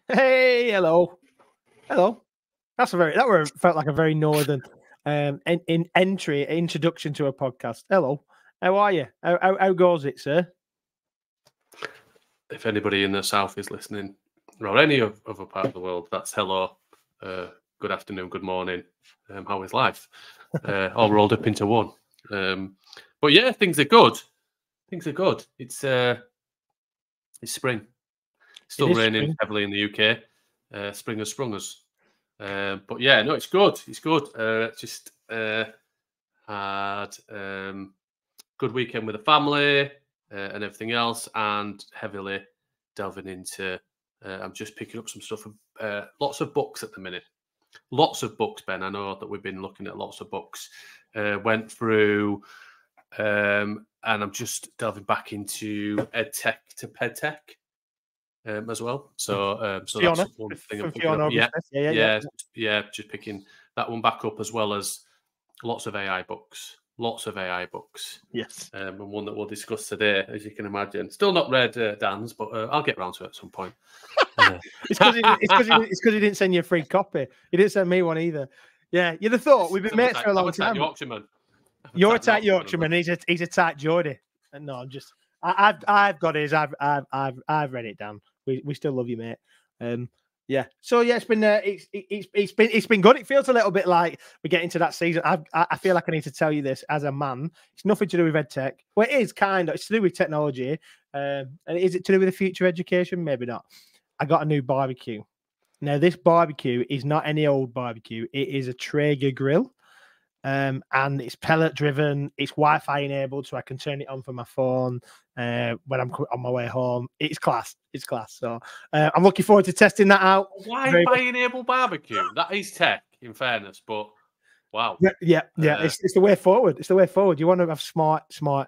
Hey, hello. Hello. Felt like a very northern introduction to a podcast. Hello. How are you? How goes it, sir? If anybody in the south is listening, or any other part of the world, that's hello, good afternoon, good morning. How is life? All rolled up into one. But yeah, things are good. Things are good. It's spring. Still raining spring. heavily in the UK. Spring has sprung us. But yeah, no, it's good. It's good. Just had good weekend with the family and everything else, and heavily delving into. I'm just picking up some stuff. Lots of books at the minute. Lots of books, Ben. I know that we've been looking at lots of books. Went through, and I'm just delving back into EdTech to PedTech as well. So that's one thing I'm picking up. Yeah. Just picking that one back up, as well as lots of AI books. Yes. And one that we'll discuss today, as you can imagine. Still not read Dan's, but I'll get round to it at some point. It's because he didn't send you a free copy. He didn't send me one either. Yeah, you'd have thought we've been mates for a long time. You're a tight Yorkshireman. He's a tight Geordie. No, I'm just. I've got his. I've read it down. We still love you, mate. Yeah. So yeah, it's been good. It feels a little bit like we're getting to that season. I feel like I need to tell you this as a man. It's nothing to do with EdTech. Well, it is kind of. It's to do with technology. And is it to do with the future education? Maybe not. I got a new barbecue. Now, this barbecue is not any old barbecue. It is a Traeger grill. And it's pellet driven. It's Wi-Fi enabled, so I can turn it on from my phone when I'm on my way home. It's class. So I'm looking forward to testing that out. Wi-Fi enabled barbecue. That is tech, in fairness, but wow. Yeah. It's the way forward. It's the way forward. You want to have smart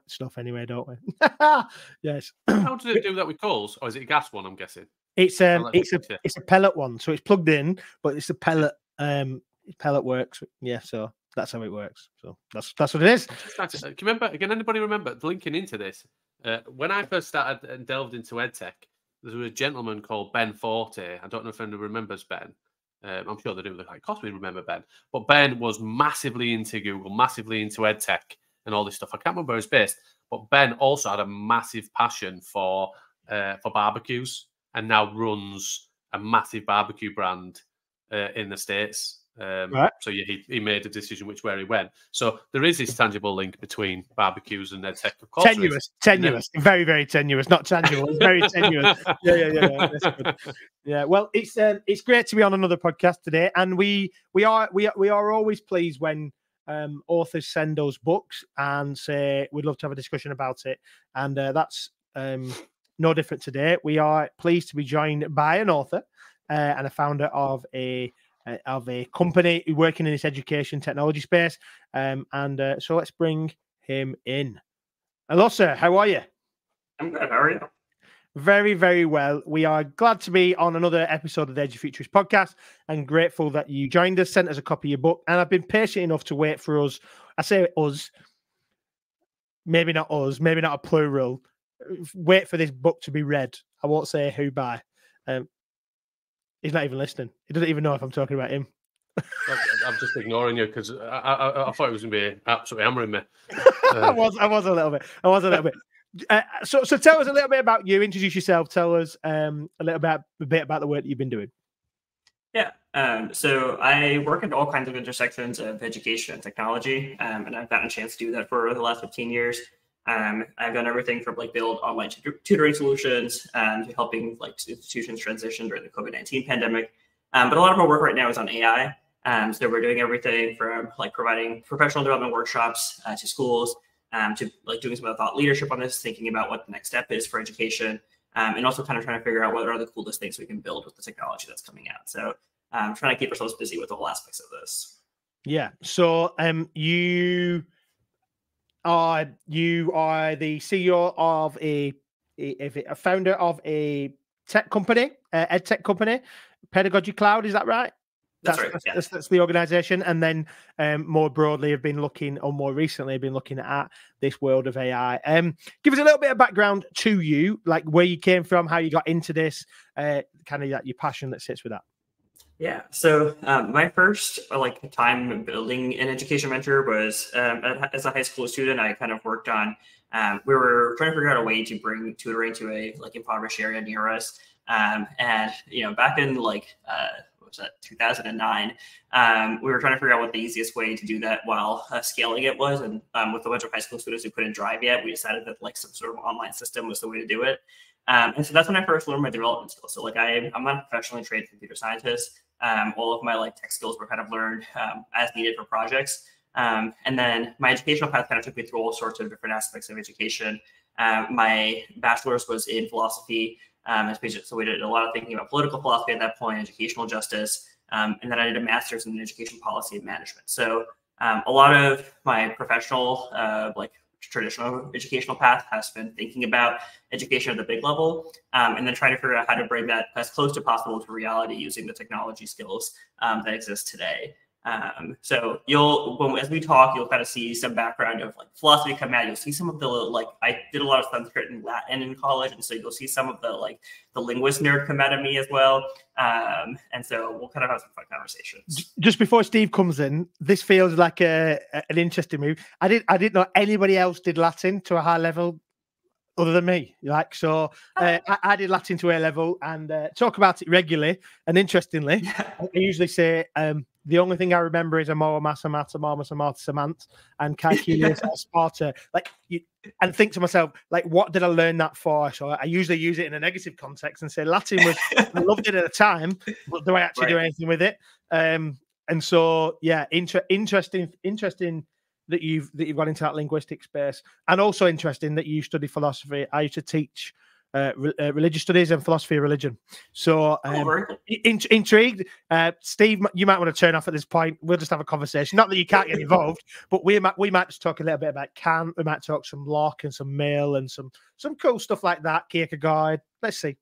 stuff anyway, don't we? Yes. How does it do that with coals, or is it a gas one? I'm guessing. It's a pellet one, so it's plugged in, but it's a pellet. Pellet works. Yeah, so that's how it works. So that's what it is. Can you remember? Can anybody remember linking into this? When I first started and delved into EdTech, there was a gentleman called Ben Forte. I don't know if anyone remembers Ben. I'm sure they do. Of course, we remember Ben. But Ben was massively into Google, massively into EdTech and all this stuff. I can't remember where he's based, but Ben also had a massive passion for barbecues, and now runs a massive barbecue brand in the States. Right. So yeah, he made a decision where he went. So there is this tangible link between barbecues and EdTech. Of course, tenuous, very, very tenuous. Not tangible, it's very tenuous. Yeah. That's good. Yeah. Well, it's great to be on another podcast today, and we are always pleased when authors send us books and say we'd love to have a discussion about it, and that's no different today. We are pleased to be joined by an author and a founder of a company working in this education technology space. So let's bring him in. Hello, sir. How are you? I'm good. How are you? Very, very well. We are glad to be on another episode of the Edufuturists podcast, and grateful that you joined us, sent us a copy of your book, and I've been patient enough to wait for us. I say us, maybe not a plural. Wait for this book to be read. I won't say who by. He's not even listening. He doesn't even know if I'm talking about him. I'm just ignoring you because I thought it was going to be absolutely hammering me. I was a little bit. So tell us a little bit about you. Introduce yourself. Tell us a bit about the work that you've been doing. Yeah. So I work at all kinds of intersections of education and technology, and I've gotten a chance to do that for the last 15 years. I've done everything from build online tutoring solutions to helping institutions transition during the COVID-19 pandemic. But a lot of our work right now is on AI. So we're doing everything from providing professional development workshops to schools, to doing some of the thought leadership on this, thinking about what the next step is for education, and also kind of trying to figure out what are the coolest things we can build with the technology that's coming out. So trying to keep ourselves busy with all aspects of this. Yeah. So you are the CEO of a founder of a tech company, ed tech company, Pedagogy.Cloud. Is that right? That's right. Yeah. That's the organization. And then more broadly have been looking, or more recently have been looking at this world of AI. Give us a little bit of background to you, like where you came from, how you got into this, kind of your passion that sits with that. Yeah. So my first time building an education venture was as a high school student. I kind of worked on. We were trying to figure out a way to bring tutoring to a impoverished area near us. And back in what was that, 2009, we were trying to figure out what the easiest way to do that while scaling it was. And with a bunch of high school students who couldn't drive yet, we decided that some sort of online system was the way to do it. And so that's when I first learned my development skills. So I'm not a professionally trained computer scientist. All of my tech skills were kind of learned as needed for projects. And then my educational path kind of took me through all sorts of different aspects of education. My bachelor's was in philosophy. So we did a lot of thinking about political philosophy at that point, educational justice, and then I did a master's in education policy and management. So a lot of my professional, traditional educational path has been thinking about education at the big level, and then trying to figure out how to bring that as close to possible to reality using the technology skills that exist today. So as we talk, you'll kind of see some background of philosophy come out. You'll see some of the I did a lot of Sanskrit and Latin in college, and so you'll see some of the the linguist nerd come out of me as well. And so we'll kind of have some fun conversations. Just before Steve comes in, this feels like an interesting move. I didn't know anybody else did Latin to a high level other than me. I did Latin to A level and talk about it regularly. And interestingly, I usually say the only thing I remember is amor, massa, mata, marmus, amata, samant, and calculus, sparta. And think to myself, what did I learn that for? So I usually use it in a negative context and say Latin was, I loved it at the time, but do I actually do anything with it? And so, yeah, interesting that you've got into that linguistic space, and also interesting that you study philosophy. I used to teach religious studies and philosophy of religion. So intrigued. Steve, you might want to turn off at this point. We'll just have a conversation. Not that you can't get involved, but we might just talk a little bit about Kant. We might talk some Locke and some Mill and some cool stuff like that. Kierkegaard. Let's see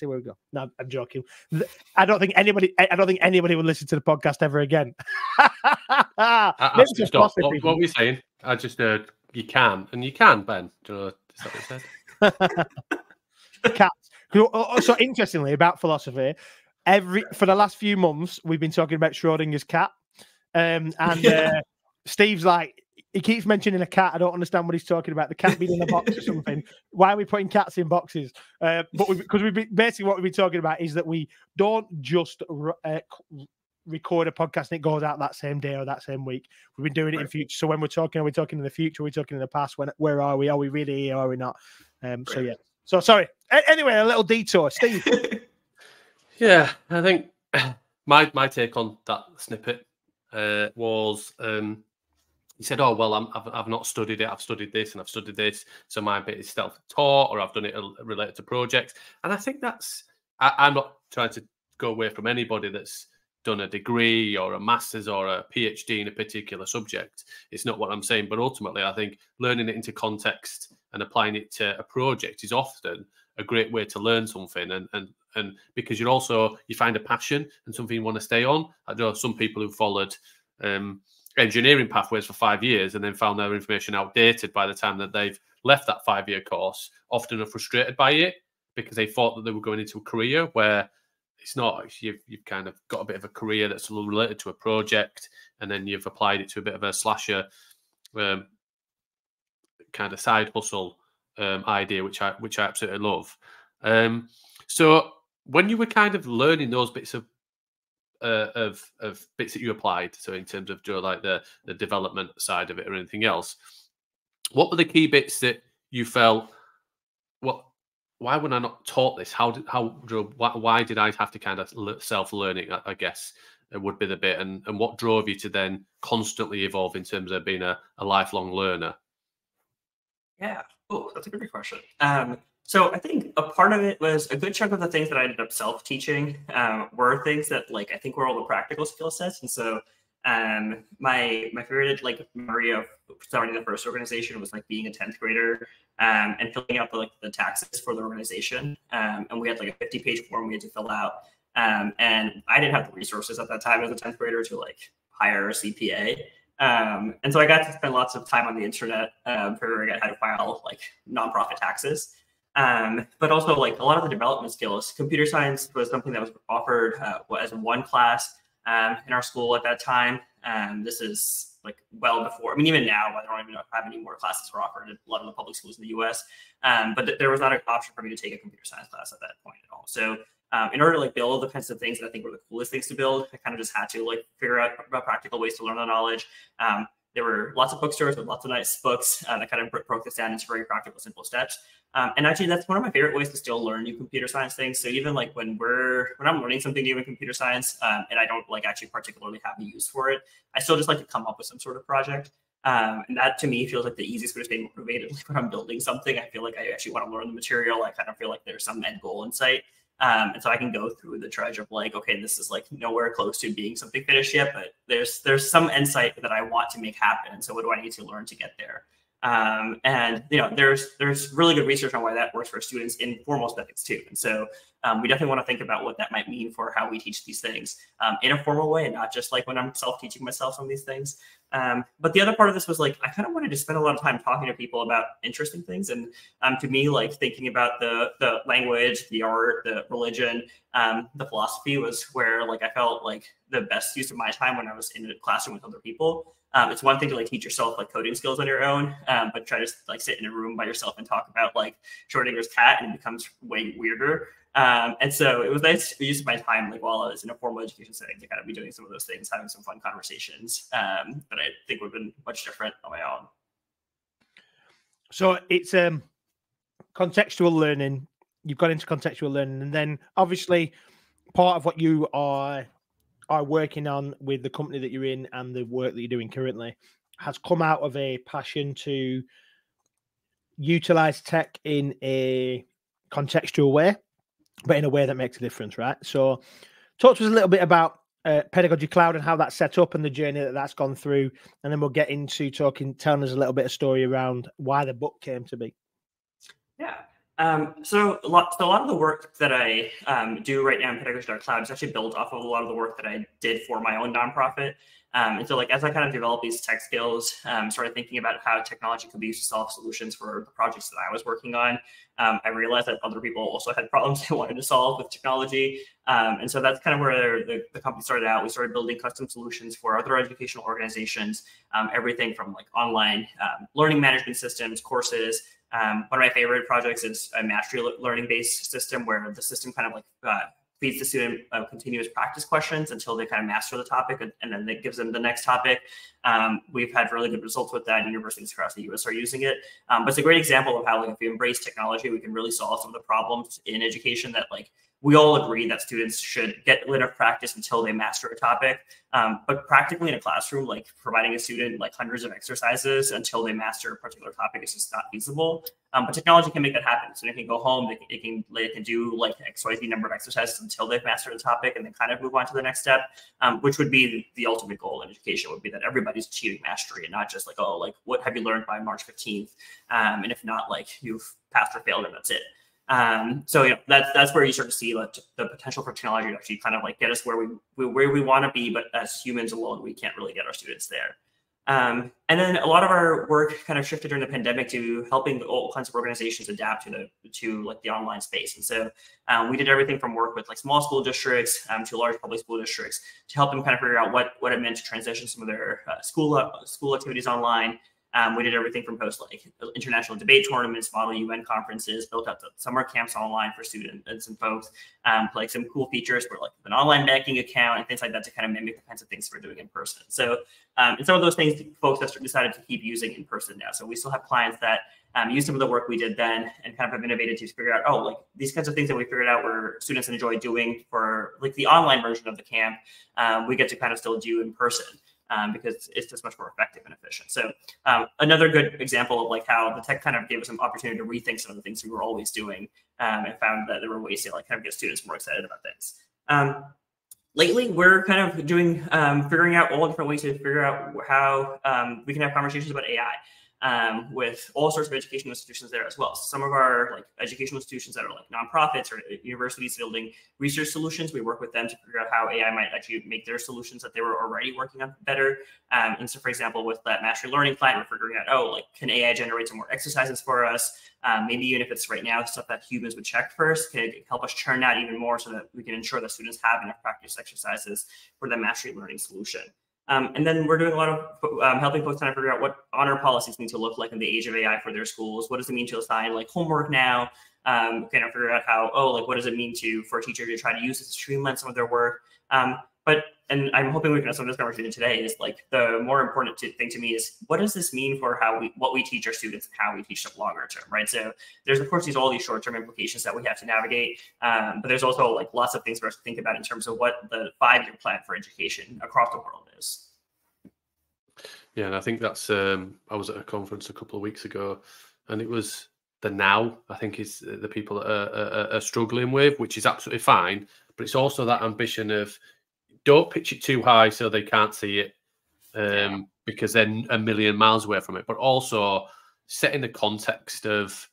where we go. No, I'm joking. I don't think anybody will listen to the podcast ever again. Stop. What were we saying? I just heard you can, and you can, Ben. Do you know, is that what you said? Cats. So interestingly about philosophy, for the last few months we've been talking about Schrodinger's cat, and Steve's he keeps mentioning a cat. I don't understand what he's talking about. The cat being in a box or something. Why are we putting cats in boxes? Because basically what we've been talking about is that we don't just record a podcast and it goes out that same day or that same week. We've been doing it in future. So when we're talking, are we talking in the future? Are we talking in the past? Where are we? Are we really here? Are we not? So yeah. So sorry. Anyway, a little detour, Steve. Yeah, I think my take on that snippet was he said, "Oh well, I've not studied it. I've studied this and I've studied this. So my bit is self-taught, or I've done it related to projects." And I think I'm not trying to go away from anybody that's done a degree or a master's or a PhD in a particular subject. It's not what I'm saying, but ultimately I think learning it into context and applying it to a project is often a great way to learn something, and because you find a passion and something you want to stay on. I know some people who followed engineering pathways for 5 years and then found their information outdated by the time that they've left that 5-year course, often are frustrated by it because they thought that they were going into a career where it's not. You've kind of got a bit of a career that's related to a project, and then you've applied it to a bit of a slasher kind of side hustle idea, which I absolutely love. So when you were kind of learning those bits of bits that you applied, so in terms of the development side of it or anything else, what were the key bits that you felt, why would I not taught this? Why did I have to kind of self-learn it, I guess it would be the bit, and what drove you to then constantly evolve in terms of being a lifelong learner? Yeah. Oh, that's a great question. So I think a part of it was a good chunk of the things that I ended up self-teaching were things that I think were all the practical skill sets. And so my favorite memory of starting the first organization was being a 10th grader and filling out the taxes for the organization. And we had a 50-page form we had to fill out. And I didn't have the resources at that time as a 10th grader to like hire a CPA. And so I got to spend lots of time on the internet figuring out how to file like nonprofit taxes. But also like a lot of the development skills. Computer science was something that was offered as one class in our school at that time. This is like well before, I mean, even now, I don't even have any more classes were offered at a lot of the public schools in the US. But there was not an option for me to take a computer science class at that point at all. So in order to like build the kinds of things that I think were the coolest things to build, I kind of just had to like figure out about practical ways to learn the knowledge. There were lots of bookstores with lots of nice books that kind of broke this down into very practical, simple steps. And actually, that's one of my favorite ways to still learn new computer science things. So even like when I'm learning something new in computer science, and I don't like actually particularly have a use for it, I still just like to come up with some sort of project. And that to me feels like the easiest way to stay motivated. Like when I'm building something, I feel like I actually want to learn the material. I kind of feel like there's some end goal in sight. And so I can go through the trudge of like, okay, this is like nowhere close to being something finished yet, but there's some insight that I want to make happen. And so what do I need to learn to get there? And you know, there's really good research on why that works for students in formal settings too. And so we definitely want to think about what that might mean for how we teach these things in a formal way, and not just like when I'm self-teaching myself some of these things. But the other part of this was like, I kind of wanted to spend a lot of time talking to people about interesting things. And to me, like thinking about the language, the art, the religion, the philosophy was where like I felt like the best use of my time when I was in a classroom with other people. It's one thing to like teach yourself like coding skills on your own, but try to like sit in a room by yourself and talk about like Schrodinger's cat, and it becomes way weirder. And so it was nice to use my time like while I was in a formal education setting to kind of be doing some of those things, having some fun conversations that I think would have been much different on my own. So it's contextual learning. You've got into contextual learning, and then obviously part of what you are working on with the company that you're in and the work that you're doing currently has come out of a passion to utilize tech in a contextual way, but in a way that makes a difference, right? So talk to us a little bit about Pedagogy.Cloud and how that's set up and the journey that that's gone through. And then we'll get into telling us a little bit of story around why the book came to be. Yeah. So a lot of the work that I do right now in Pedagogy.Cloud is actually built off of a lot of the work that I did for my own nonprofit. And so like as I kind of developed these tech skills, started thinking about how technology could be used to solve solutions for the projects that I was working on, I realized that other people also had problems they wanted to solve with technology. And so that's kind of where the company started out. We started building custom solutions for other educational organizations, everything from like online learning management systems, courses. One of my favorite projects is a mastery learning-based system where the system kind of like feeds the student continuous practice questions until they kind of master the topic, and then it gives them the next topic. We've had really good results with that. Universities across the US are using it. But it's a great example of how like if we embrace technology, we can really solve some of the problems in education that like we all agree that students should get enough practice until they master a topic. But practically in a classroom, like providing a student like hundreds of exercises until they master a particular topic is just not feasible. But technology can make that happen. So they can go home, they can do like XYZ number of exercises until they've mastered a topic and then kind of move on to the next step, which would be the ultimate goal in education, would be that everybody's achieving mastery and not just like, oh, like what have you learned by March 15th? And if not, like you've passed or failed and that's it. So you know, that's where you start to see like the potential for technology to actually kind of like get us where we want to be, but as humans alone, we can't really get our students there. And then a lot of our work kind of shifted during the pandemic to helping all kinds of organizations adapt to like the online space. And so we did everything from work with like small school districts to large public school districts to help them kind of figure out what it meant to transition some of their school activities online. We did everything from host like international debate tournaments, model UN conferences, built out the summer camps online for students and some folks, like some cool features for like an online banking account and things like that to kind of mimic the kinds of things we're doing in person. So, and some of those things folks have decided to keep using in person now. So we still have clients that use some of the work we did then and kind of have innovated to figure out, oh, like these kinds of things that we figured out where students enjoy doing for like the online version of the camp, we get to kind of still do in person. Because it's just much more effective and efficient. So another good example of like how the tech kind of gave us an opportunity to rethink some of the things we were always doing, and found that there were ways to like kind of get students more excited about things. Lately, we're kind of doing figuring out all different ways to figure out how we can have conversations about AI. with all sorts of educational institutions there as well. So some of our like educational institutions that are like nonprofits or universities building research solutions, we work with them to figure out how AI might actually make their solutions that they were already working on better. And so, for example, with that mastery learning client, we're figuring out, oh, like, can AI generate some more exercises for us? Maybe even if it's right now stuff that humans would check first, could help us churn out even more so that we can ensure that students have enough practice exercises for the mastery learning solution. And then we're doing a lot of helping folks kind of figure out what honor policies need to look like in the age of AI for their schools. What does it mean to assign like homework now? Kind of figure out how, oh, like, what does it mean for a teacher to try to use this to streamline some of their work? And I'm hoping we can have some of this conversation today is like the more important thing to me is what does this mean for what we teach our students and how we teach them longer term, right? So there's of course all these short-term implications that we have to navigate, but there's also like lots of things for us to think about in terms of what the 5-year plan for education across the world is. Yeah, and I think that's I was at a conference a couple of weeks ago, and it was the now I think is the people that are struggling with, which is absolutely fine, but it's also that ambition of don't pitch it too high so they can't see it because they're a million miles away from it, but also setting the context of,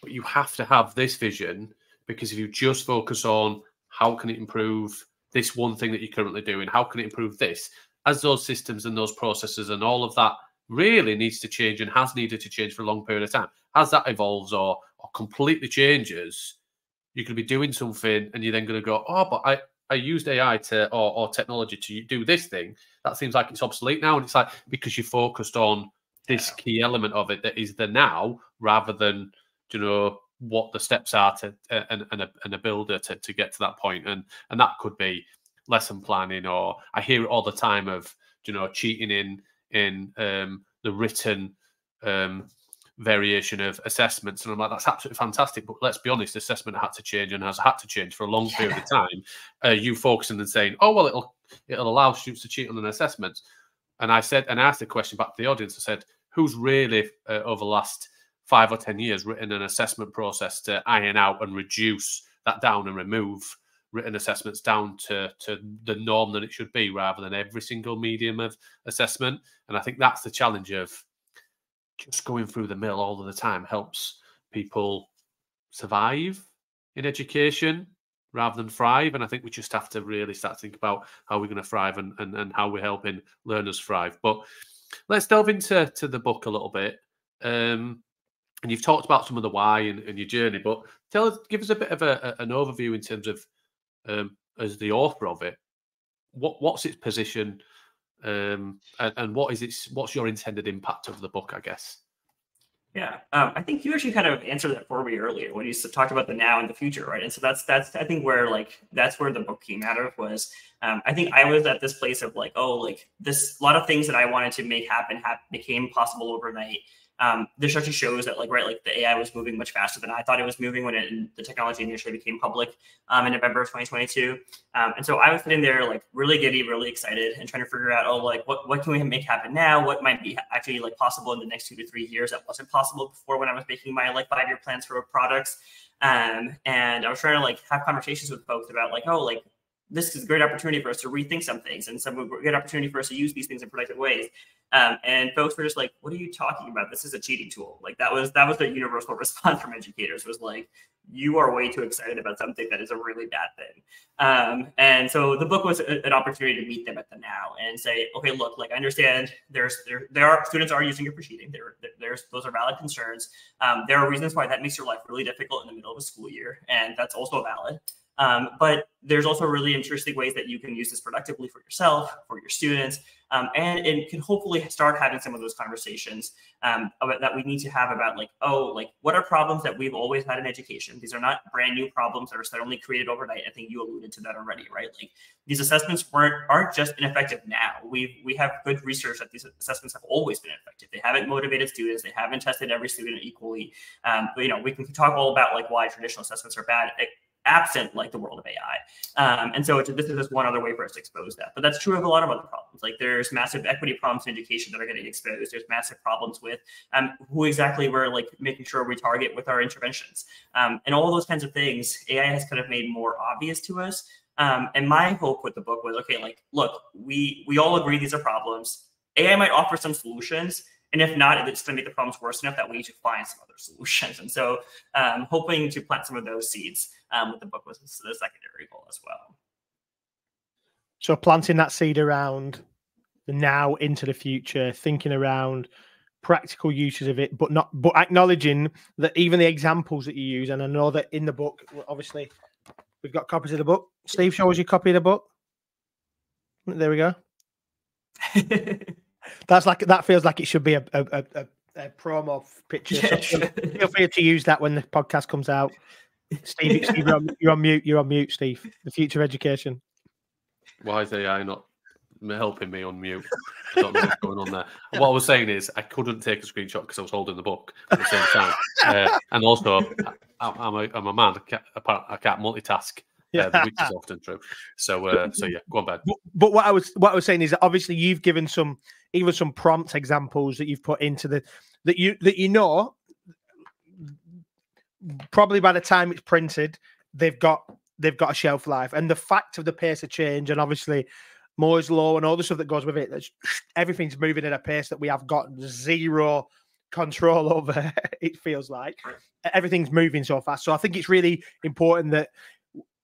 but you have to have this vision, because if you just focus on how can it improve this one thing that you're currently doing, how can it improve this, as those systems and those processes and all of that really needs to change and has needed to change for a long period of time, as that evolves or completely changes, you could be doing something and you're then going to go, oh, but I used AI or technology to do this thing. That seems like it's obsolete now. And it's like, because you focused on this key element of it that is the now, rather than, you know, what the steps are to and a builder to get to that point. And that could be lesson planning, or I hear it all the time of, you know, cheating in the written variation of assessments, and I'm like, that's absolutely fantastic, but let's be honest, assessment had to change and has had to change for a long period of time. You focusing and saying, oh well, it'll allow students to cheat on an assessment, and I asked a question back to the audience. I said, who's really over the last 5 or 10 years written an assessment process to iron out and reduce that down and remove written assessments down to the norm that it should be, rather than every single medium of assessment? And I think that's the challenge of just going through the mill all of the time helps people survive in education rather than thrive. And I think we just have to really start to think about how we're going to thrive and how we're helping learners thrive. But let's delve into the book a little bit. And you've talked about some of the why and your journey, but give us a bit of an overview in terms of, as the author of it, what's its position, and what's your intended impact of the book, I guess? Yeah, I think you actually kind of answered that for me earlier when you talked about the now and the future, right? And so that's I think where that's where the book came out of was, I think I was at this place of like, oh, like this, a lot of things that I wanted to make happen became possible overnight. This actually shows that the AI was moving much faster than I thought it was moving when the technology initially became public in November of 2022. And so I was sitting there like really giddy, really excited, and trying to figure out, oh, like what can we make happen now? What might be actually like possible in the next 2 to 3 years that wasn't possible before when I was making my like 5-year plans for products. And I was trying to like have conversations with folks about like, oh, like this is a great opportunity for us to rethink some things and some good opportunity for us to use these things in productive ways. And folks were just like, what are you talking about? This is a cheating tool. Like that was the universal response from educators, was like, you are way too excited about something that is a really bad thing. And so the book was an opportunity to meet them at the now and say, okay, look, like I understand there are students are using it for cheating. Those are valid concerns. There are reasons why that makes your life really difficult in the middle of a school year. And that's also valid. But there's also really interesting ways that you can use this productively for yourself, for your students, and it can hopefully start having some of those conversations that we need to have about like, oh, like what are problems that we've always had in education? These are not brand new problems that are suddenly created overnight. I think you alluded to that already, right? Like these assessments aren't just ineffective now. We have good research that these assessments have always been effective. They haven't motivated students. They haven't tested every student equally. But, we can talk all about like why traditional assessments are bad, absent like the world of AI. And so this is just one other way for us to expose that. But that's true of a lot of other problems. Like there's massive equity problems in education that are getting exposed. There's massive problems with who exactly we're like making sure we target with our interventions. And all those kinds of things, AI has kind of made more obvious to us. And my hope with the book was, okay, like, look, we all agree these are problems. AI might offer some solutions. And if not, it's going to make the problems worse enough that we need to find some other solutions. And so hoping to plant some of those seeds with the book was the secondary goal as well. So planting that seed around the now into the future, thinking around practical uses of it, but acknowledging that even the examples that you use, and I know that in the book, obviously, we've got copies of the book. Steve, show us your copy of the book. There we go. That feels like it should be a promo picture. Yeah, so feel free to use that when the podcast comes out. Steve, you're on mute. You're on mute, Steve. The future of education. Why is AI not helping me unmute? I don't know what's going on there. What I was saying is I couldn't take a screenshot because I was holding the book at the same time, and also I'm a man. I can't multitask. Which is often true. So yeah, go on, Ben. But what I was saying is that obviously you've given some prompt examples that you've put into that you know probably by the time it's printed they've got a shelf life, and the fact of the pace of change, and obviously Moore's law and all the stuff that goes with it, everything's moving at a pace that we have got zero control over. It feels like everything's moving so fast. So I think it's really important that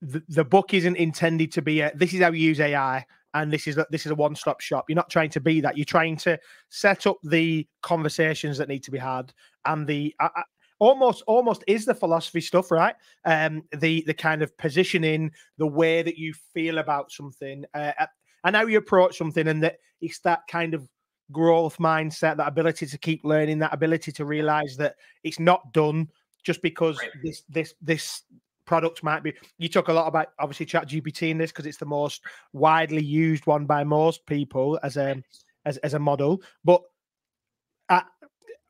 the book isn't intended to be this is how you use AI, and this is a one-stop shop. You're not trying to be that. You're trying to set up the conversations that need to be had, and the almost is the philosophy stuff, right? The kind of positioning, the way that you feel about something, and how you approach something, and that it's that kind of growth mindset, that ability to keep learning, that ability to realize that it's not done just because this product might be. You talk a lot about obviously ChatGPT in this because it's the most widely used one by most people as a model, but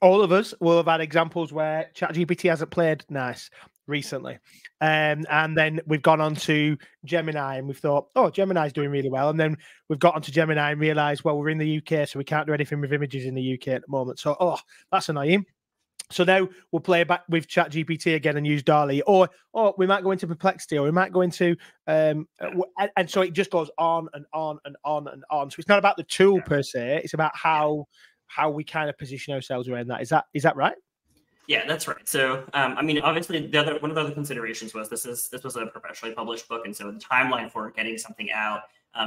all of us will have had examples where ChatGPT hasn't played nice recently, and then we've gone on to Gemini and we've thought, oh, Gemini's doing really well, and then we've got onto Gemini and realized, well, we're in the UK, so we can't do anything with images in the UK at the moment, so that's annoying. So now we'll play back with ChatGPT again and use DALL-E, or we might go into Perplexity, or we might go into and so it just goes on and on and on and on. So it's not about the tool per se; it's about how we kind of position ourselves around that. Is that right? Yeah, that's right. So, I mean, obviously, one of the other considerations was this was a professionally published book, and so the timeline for getting something out,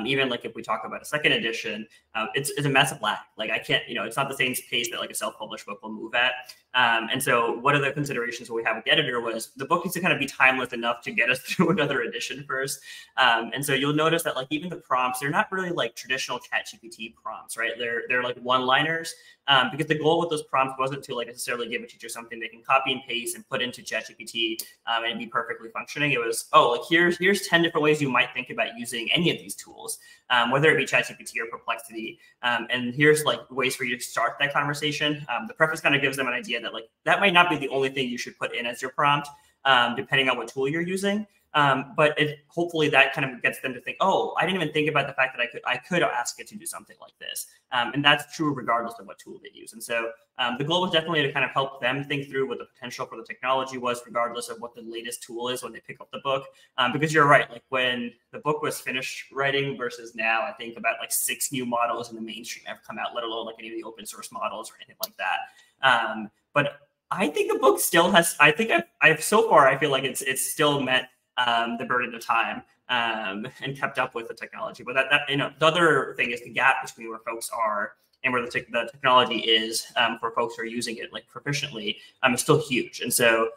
even like if we talk about a second edition, it's a massive lag. Like I can't, it's not the same pace that like a self-published book will move at. And so one of the considerations we had with the editor was the book needs to kind of be timeless enough to get us through another edition first. And so you'll notice that like even the prompts, they're not really like traditional ChatGPT prompts, right? They're like one-liners, because the goal with those prompts wasn't to like necessarily give a teacher something they can copy and paste and put into ChatGPT and be perfectly functioning. It was, like here's 10 different ways you might think about using any of these tools, whether it be ChatGPT or Perplexity. And here's like ways for you to start that conversation. The preface kind of gives them an idea that like that might not be the only thing you should put in as your prompt, depending on what tool you're using. But hopefully that kind of gets them to think, oh, I didn't even think about the fact that I could ask it to do something like this. And that's true regardless of what tool they use. And so the goal was definitely to kind of help them think through what the potential for the technology was, regardless of what the latest tool is when they pick up the book. Because you're right, like when the book was finished writing versus now, I think about like 6 new models in the mainstream have come out, let alone like any of the open source models or anything like that. But I think the book still has, I think I've so far, I feel like it's still met the burden of time and kept up with the technology. But that the other thing is the gap between where folks are and where the technology is for folks who are using it like proficiently is still huge. And so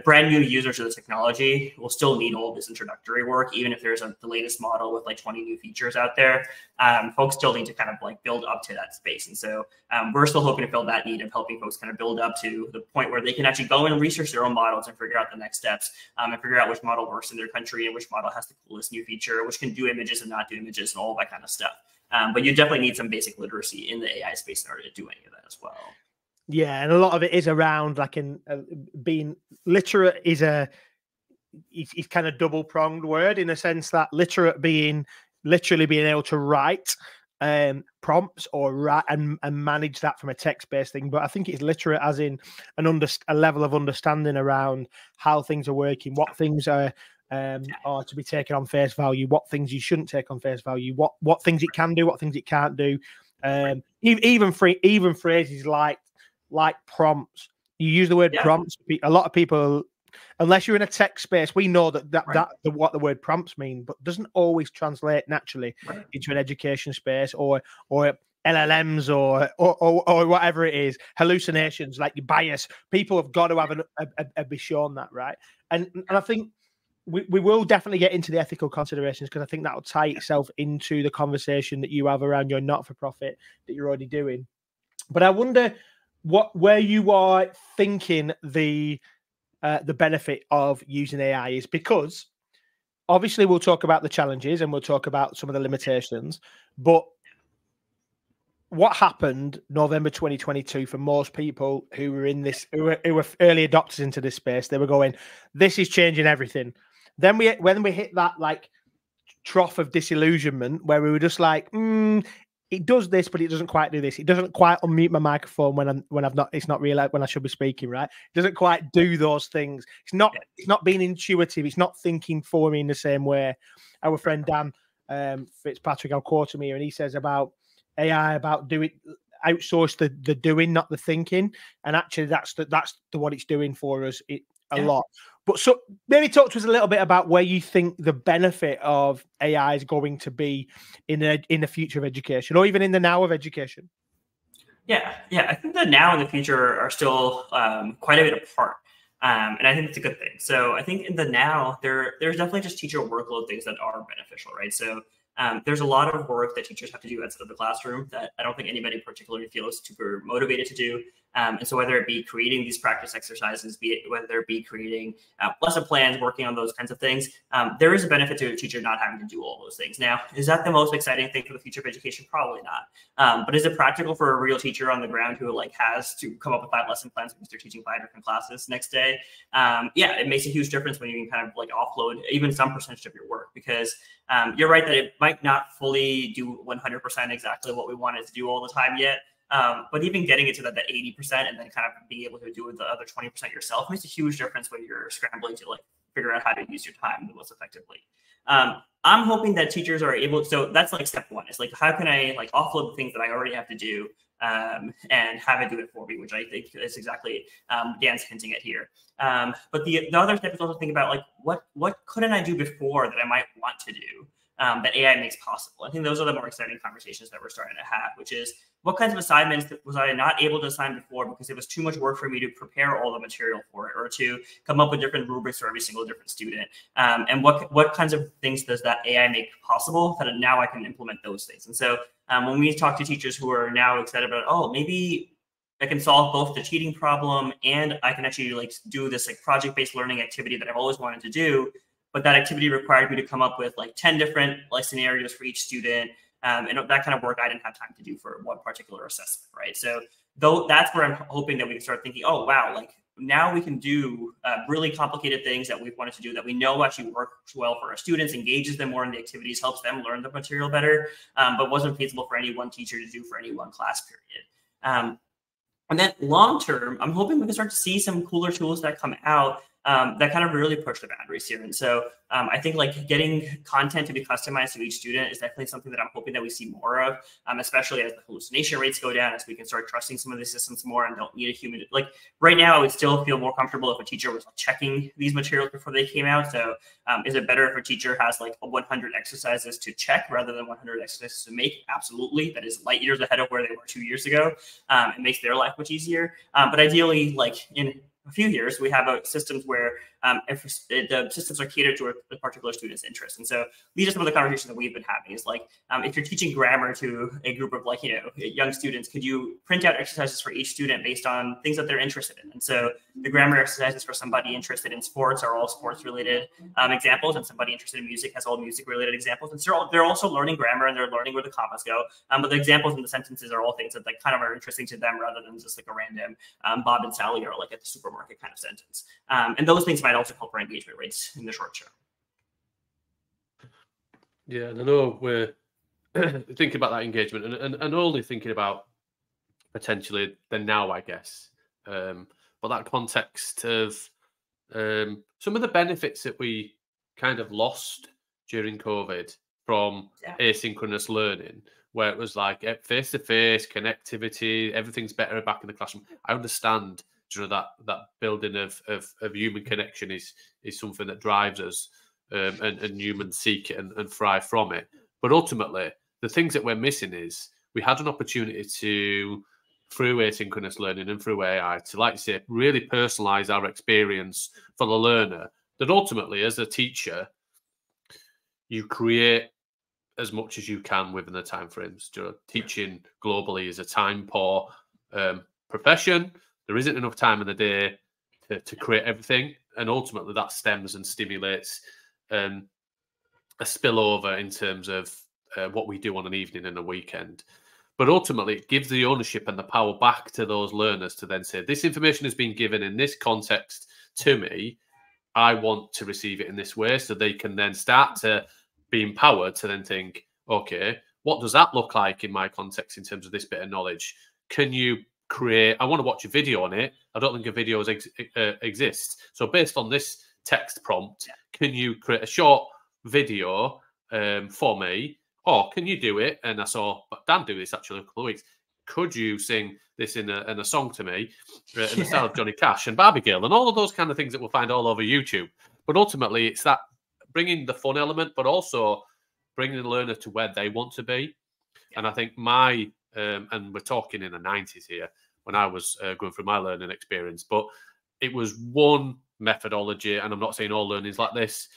brand new users of the technology will still need all of this introductory work, even if there's the latest model with like 20 new features out there. Folks still need to kind of like build up to that space. And so we're still hoping to fill that need of helping folks kind of build up to the point where they can actually go and research their own models and figure out the next steps and figure out which model works in their country and which model has the coolest new feature, which can do images and not do images and all that kind of stuff. But you definitely need some basic literacy in the AI space in order to do any of that as well. Yeah, and a lot of it is around like being literate is it's kind of double-pronged word in a sense that literate being literally being able to write prompts or write and manage that from a text-based thing. But I think it's literate as in a level of understanding around how things are working, what things are to be taken on face value, what things you shouldn't take on face value, what things it can do, what things it can't do, Even phrases like prompts. You use the word prompts. A lot of people, unless you're in a tech space, we know what the word prompts mean, but doesn't always translate naturally into an education space or LLMs or whatever it is, hallucinations, like your bias. People have got to have be shown that, right? And I think we will definitely get into the ethical considerations, because I think that will tie itself into the conversation that you have around your not-for-profit that you're already doing. But I wonder where you are thinking the benefit of using AI is, because obviously we'll talk about the challenges and we'll talk about some of the limitations, but what happened November 2022 for most people who were in this, who were early adopters into this space, they were going, this is changing everything. Then when we hit that like trough of disillusionment where we were just like, it does this, but it doesn't quite do this. It doesn't quite unmute my microphone when I've not. It's not real when I should be speaking. Right? It doesn't quite do those things. It's not being intuitive. It's not thinking for me in the same way. Our friend Dan Fitzpatrick, I'll quote him here, and he says about AI, about outsource the doing, not the thinking. And actually, that's what it's doing for us a lot. But so maybe talk to us a little bit about where you think the benefit of AI is going to be in the future of education, or even in the now of education. Yeah. I think the now and the future are still quite a bit apart. And I think it's a good thing. So I think in the now, there's definitely just teacher workload things that are beneficial, right? So there's a lot of work that teachers have to do outside of the classroom that I don't think anybody particularly feels super motivated to do. And so whether it be creating these practice exercises, whether it be creating lesson plans, working on those kinds of things, there is a benefit to a teacher not having to do all those things. Now, is that the most exciting thing for the future of education? Probably not. But is it practical for a real teacher on the ground who has to come up with 5 lesson plans because they're teaching 5 different classes next day? Yeah, it makes a huge difference when you can kind of offload even some percentage of your work, because you're right that it might not fully do 100% exactly what we want it to do all the time yet. But even getting it to that 80% and then kind of being able to do the other 20% yourself makes a huge difference when you're scrambling to figure out how to use your time the most effectively. I'm hoping that teachers are able, so that's step one. It's how can I offload the things that I already have to do and have it do it for me, which I think is exactly Dan's hinting at here. But the other step is also thinking about what couldn't I do before that I might want to do that AI makes possible. I think those are the more exciting conversations that we're starting to have, which is what kinds of assignments was I not able to assign before because it was too much work for me to prepare all the material for it, or to come up with different rubrics for every single different student. And what kinds of things does that AI make possible that now I can implement those things. And so when we talk to teachers who are now excited about, oh, maybe I can solve both the cheating problem and I can actually do this project-based learning activity that I've always wanted to do, but that activity required me to come up with 10 different scenarios for each student. And that kind of work I didn't have time to do for one particular assessment, right? So that's where I'm hoping that we can start thinking, oh, wow, now we can do really complicated things that we've wanted to do that we know actually work well for our students, engages them more in the activities, helps them learn the material better, but wasn't feasible for any one teacher to do for any one class period. And then long term, I'm hoping we can start to see some cooler tools that come out that kind of really push the boundaries here. And so I think getting content to be customized to each student is definitely something that I'm hoping that we see more of, especially as the hallucination rates go down, as we can start trusting some of the systems more and don't need a human. Right now, I would still feel more comfortable if a teacher was checking these materials before they came out. So is it better if a teacher has 100 exercises to check rather than 100 exercises to make? Absolutely. That is light years ahead of where they were 2 years ago. It makes their life much easier. But ideally, in a few years, we have systems where if the systems are catered to a particular student's interest. And so these are some of the conversations that we've been having is if you're teaching grammar to a group of young students, could you print out exercises for each student based on things that they're interested in? And so the grammar exercises for somebody interested in sports are all sports related examples, and somebody interested in music has all music related examples. And so they're also learning grammar and they're learning where the commas go. But the examples in the sentences are all things that kind of are interesting to them rather than just a random Bob and Sally or at the supermarket kind of sentence. And those things might also help our engagement rates in the short term. Yeah, and I know we're thinking about that engagement and only thinking about potentially the now, I guess. But that context of some of the benefits that we kind of lost during COVID from asynchronous learning, where it was like face-to-face connectivity, everything's better back in the classroom. I understand, that building of human connection is something that drives us, and humans seek it and thrive from it. But ultimately, the things that we're missing is we had an opportunity to, through asynchronous learning and through AI, to, like you say, really personalize our experience for the learner, that ultimately, as a teacher, you create as much as you can within the timeframes. Teaching globally is a time-poor profession. There isn't enough time in the day to create everything, and ultimately that stems and stimulates a spillover in terms of what we do on an evening and a weekend. But ultimately, it gives the ownership and the power back to those learners to then say, this information has been given in this context to me. I want to receive it in this way, so they can then start to be empowered to then think, okay, what does that look like in my context in terms of this bit of knowledge? Can you create, I want to watch a video on it. I don't think a video exists. So based on this text prompt, can you create a short video for me? Or can you do it? And I saw Dan do this actually a couple of weeks. Could you sing this in a song to me in the style of Johnny Cash and Barbie Girl and all of those kind of things that we'll find all over YouTube? But ultimately, it's that bringing the fun element, but also bringing the learner to where they want to be. And I think and we're talking in the 90s here when I was going through my learning experience, but it was one methodology. And I'm not saying all learning is like this.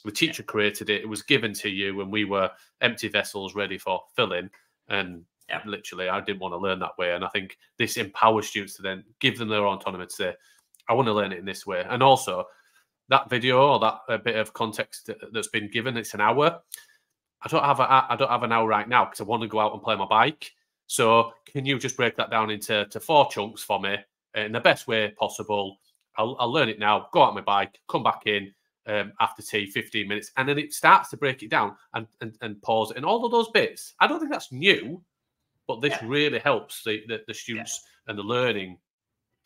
The teacher created it. It was given to you, and we were empty vessels ready for filling. And literally, I didn't want to learn that way. And I think this empowers students to then give them their autonomy to say, I want to learn it in this way. And also, that video or that bit of context that's been given, it's an hour. I don't have an hour right now because I want to go out and play my bike. So can you just break that down into 4 chunks for me in the best way possible? I'll learn it now, go out on my bike, come back in after tea, 15 minutes. And then it starts to break it down and pause it. And all of those bits, I don't think that's new, but this really helps the students and the learning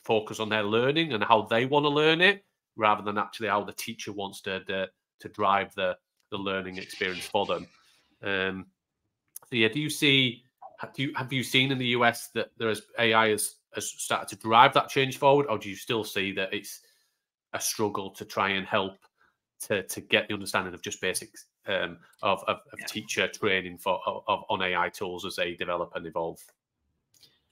focus on their learning and how they want to learn it, rather than actually how the teacher wants to drive the learning experience for them. So yeah, have you seen in the US that AI has started to drive that change forward, or do you still see that it's a struggle to try and help to get the understanding of just basics of teacher training on AI tools as they develop and evolve?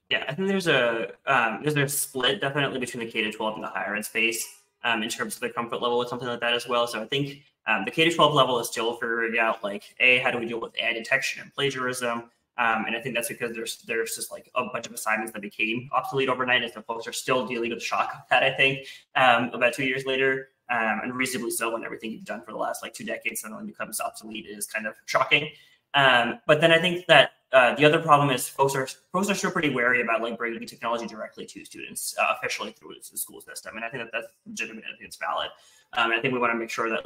Yeah, I think there's a split definitely between the K-12 and the higher ed space in terms of the comfort level with something like that as well. So I think the K-12 level is still figuring out, like, how do we deal with AI detection and plagiarism? And I think that's because there's just like a bunch of assignments that became obsolete overnight, and some folks are still dealing with the shock of that, I think, about 2 years later. And reasonably so, when everything you've done for the last 2 decades suddenly becomes obsolete, is kind of shocking. But then I think that the other problem is folks are still pretty wary about bringing technology directly to students officially through the school system. And I think that's legitimate. I think it's valid. And I think we want to make sure that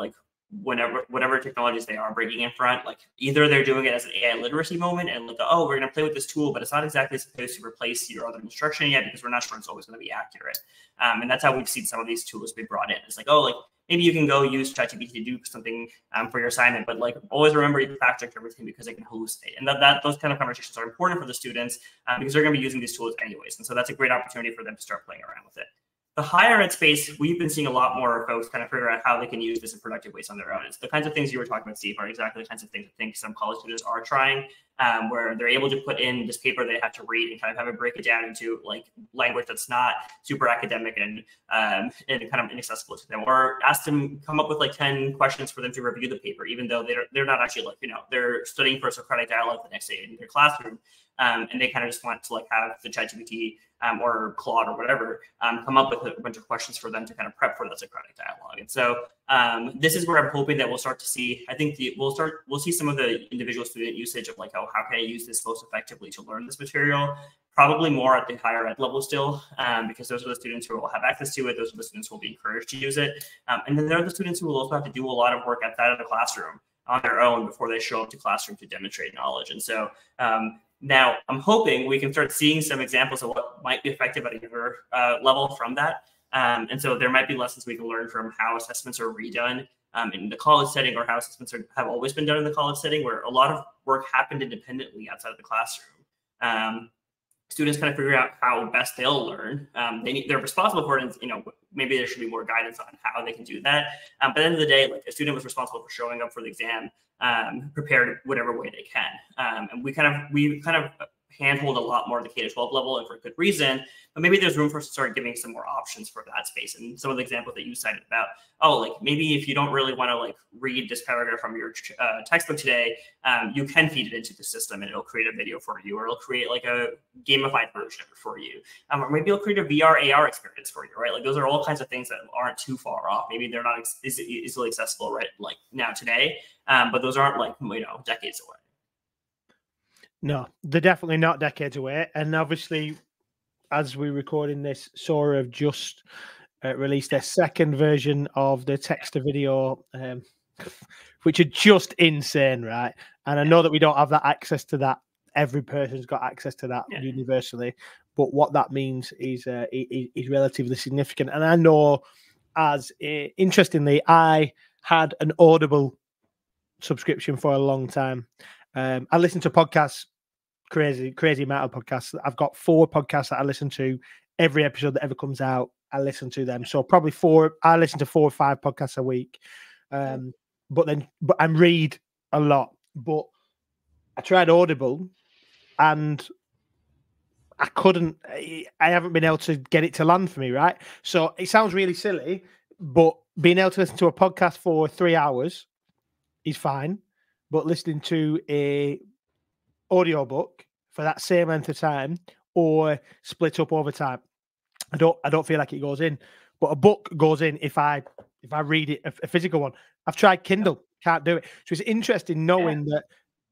whatever technologies they are bringing in front, either they're doing it as an AI literacy moment and oh, we're going to play with this tool, but it's not exactly supposed to replace your other instruction yet because we're not sure it's always going to be accurate. And that's how we've seen some of these tools be brought in. It's maybe you can go use ChatGPT to do something for your assignment, but always remember you fact check everything because it can hallucinate. And those kind of conversations are important for the students because they're going to be using these tools anyways. And so that's a great opportunity for them to start playing around with it. The higher ed space, we've been seeing a lot more folks kind of figure out how they can use this in productive ways on their own. It's the kinds of things you were talking about, Steve, are exactly the kinds of things I think some college students are trying, where they're able to put in this paper they have to read and kind of have it break it down into language that's not super academic and kind of inaccessible to them, or ask them come up with 10 questions for them to review the paper, even though they're not actually they're studying for a Socratic dialogue the next day in their classroom. And they kind of just want to have the ChatGPT or Claude or whatever come up with a bunch of questions for them to kind of prep for that Socratic dialogue. And so this is where I'm hoping that we'll start to see. I think we'll see some of the individual student usage of how can I use this most effectively to learn this material. Probably more at the higher ed level still, because those are the students who will have access to it. Those are the students who will be encouraged to use it. And then there are the students who will also have to do a lot of work outside of the classroom on their own before they show up to classroom to demonstrate knowledge. And so now I'm hoping we can start seeing some examples of what might be effective at a younger level from that. And so there might be lessons we can learn from how assessments are redone in the college setting, or how assessments have always been done in the college setting, where a lot of work happened independently outside of the classroom. Students kind of figure out how best they'll learn. They're responsible for it, and maybe there should be more guidance on how they can do that. But at the end of the day, like, a student was responsible for showing up for the exam, prepared whatever way they can. And we kind of handhold a lot more at the K-12 level, and for good reason. But maybe there's room for us to start giving some more options for that space. And some of the examples that you cited about, like, maybe if you don't really want to like read this paragraph from your textbook today, you can feed it into the system and it'll create a video for you, or it'll create like a gamified version of it for you. Or maybe it'll create a VR, AR experience for you, right? Like, those are all kinds of things that aren't too far off. Maybe they're not easily accessible right like now today, but those aren't like, decades away. No, they're definitely not decades away. And obviously, as we're recording this, Sora have just released their second version of the text-to-video, which are just insane, right? And I know that we don't have that access to that. Every person's got access to that universally. But what that means is relatively significant. And I know, interestingly, I had an Audible subscription for a long time. I listen to podcasts, crazy amount of podcasts. I've got 4 podcasts that I listen to. Every episode that ever comes out, I listen to them. So probably 4. I listen to 4 or 5 podcasts a week. But I read a lot. But I tried Audible, and I haven't been able to get it to land for me, right? So it sounds really silly, but being able to listen to a podcast for 3 hours is fine. But listening to a audiobook for that same length of time, or split up over time, I don't feel like it goes in. But a book goes in if I read it, a physical one. I've tried Kindle, can't do it. So it's interesting knowing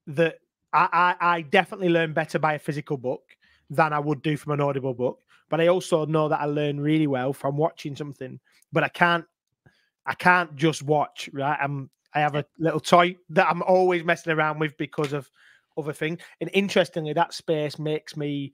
that I definitely learn better by a physical book than I would do from an audible book. But I also know that I learn really well from watching something. But I can't just watch, right? I have a little toy that I'm always messing around with because of other things. And interestingly, that space makes me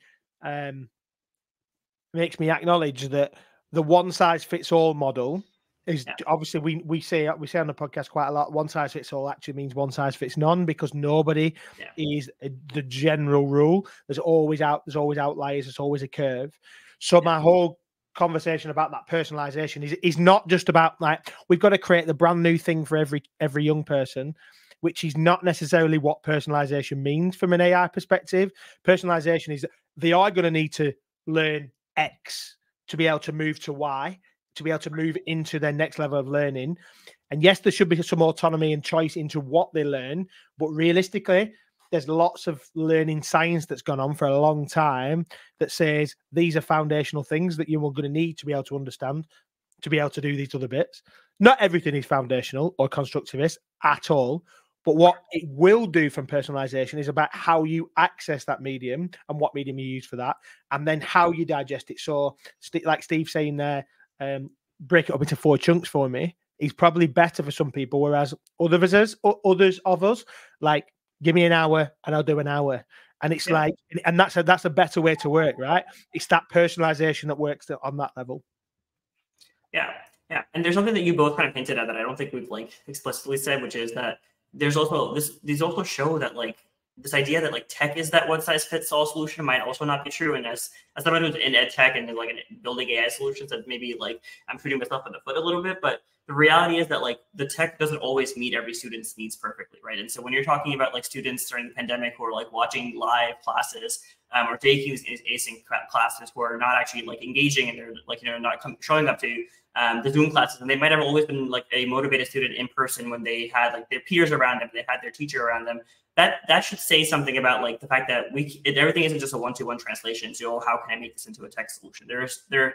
acknowledge that the one-size-fits-all model is obviously we say on the podcast quite a lot. One-size-fits-all actually means one-size-fits-none, because nobody is the general rule. There's always outliers. There's always a curve. So my whole conversation about that personalization is not just about like, we've got to create the brand new thing for every young person, which is not necessarily what personalization means from an AI perspective. Personalization is that they are going to need to learn X to be able to move to Y, to be able to move into their next level of learning. And yes, there should be some autonomy and choice into what they learn, but realistically, there's lots of learning science that's gone on for a long time that says these are foundational things that you are going to need to be able to understand, to be able to do these other bits. Not everything is foundational or constructivist at all, but what it will do from personalization is about how you access that medium and what medium you use for that, and then how you digest it. So like Steve's saying there, break it up into 4 chunks for me is probably better for some people, whereas others of us, like, give me an hour and I'll do an hour. And it's like, and that's a better way to work, right? It's that personalization that works on that level. Yeah. And there's something that you both kind of hinted at that I don't think we've like explicitly said, which is that there's also these also show that like this idea that like tech is that one size fits all solution might also not be true. And as someone who's in ed tech and like building AI solutions, that maybe like I'm shooting myself in the foot a little bit, but the reality is that like the tech doesn't always meet every student's needs perfectly, right? And so when you're talking about like students during the pandemic who are like watching live classes or taking async classes who are not actually like engaging and they're like, not showing up to the Zoom classes, and they might have always been like a motivated student in person when they had like their peers around them, they had their teacher around them. That should say something about like the fact that everything isn't just a one-to-one translation. So how can I make this into a tech solution?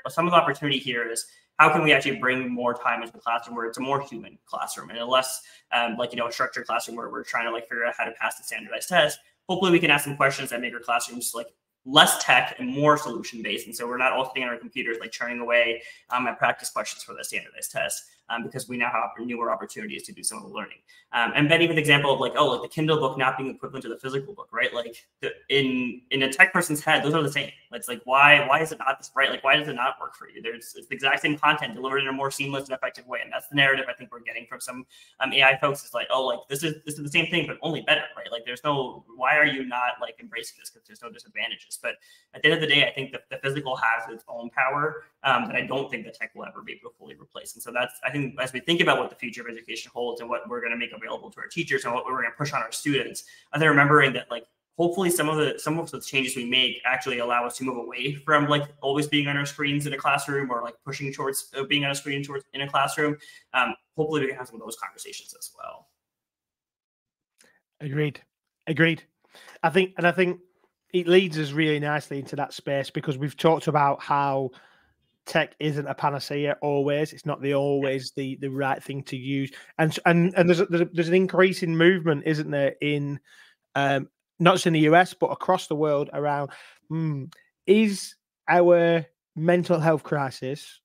Some of the opportunity here is how can we actually bring more time into the classroom where it's a more human classroom and a less a structured classroom where we're trying to like figure out how to pass the standardized test. Hopefully we can ask some questions that make our classrooms like less tech and more solution based. And so we're not all sitting on our computers like churning away at practice questions for the standardized test, because we now have newer opportunities to do some of the learning. And then even the example of like, oh, like the Kindle book not being equivalent to the physical book, right? Like in a tech person's head, those are the same. It's like, why is it not this, right? Like, why does it not work for you? It's the exact same content delivered in a more seamless and effective way. And that's the narrative I think we're getting from some AI folks. Is like, oh, like this is the same thing, but only better, right? Like there's no, why are you not like embracing this? Because there's no disadvantages. But at the end of the day, I think the physical has its own power that I don't think the tech will ever be able to fully replace. And so that's, I think, as we think about what the future of education holds and what we're going to make available to our teachers and what we're going to push on our students, I think remembering that like hopefully some of the changes we make actually allow us to move away from like always being on our screens in a classroom, or like pushing towards being on a screen towards in a classroom. Hopefully we can have some of those conversations as well. Agreed. I think it leads us really nicely into that space, because we've talked about how tech isn't a panacea always. It's not always the right thing to use. And there's an increasing movement, isn't there, in not just in the US, but across the world around, is our mental health crisis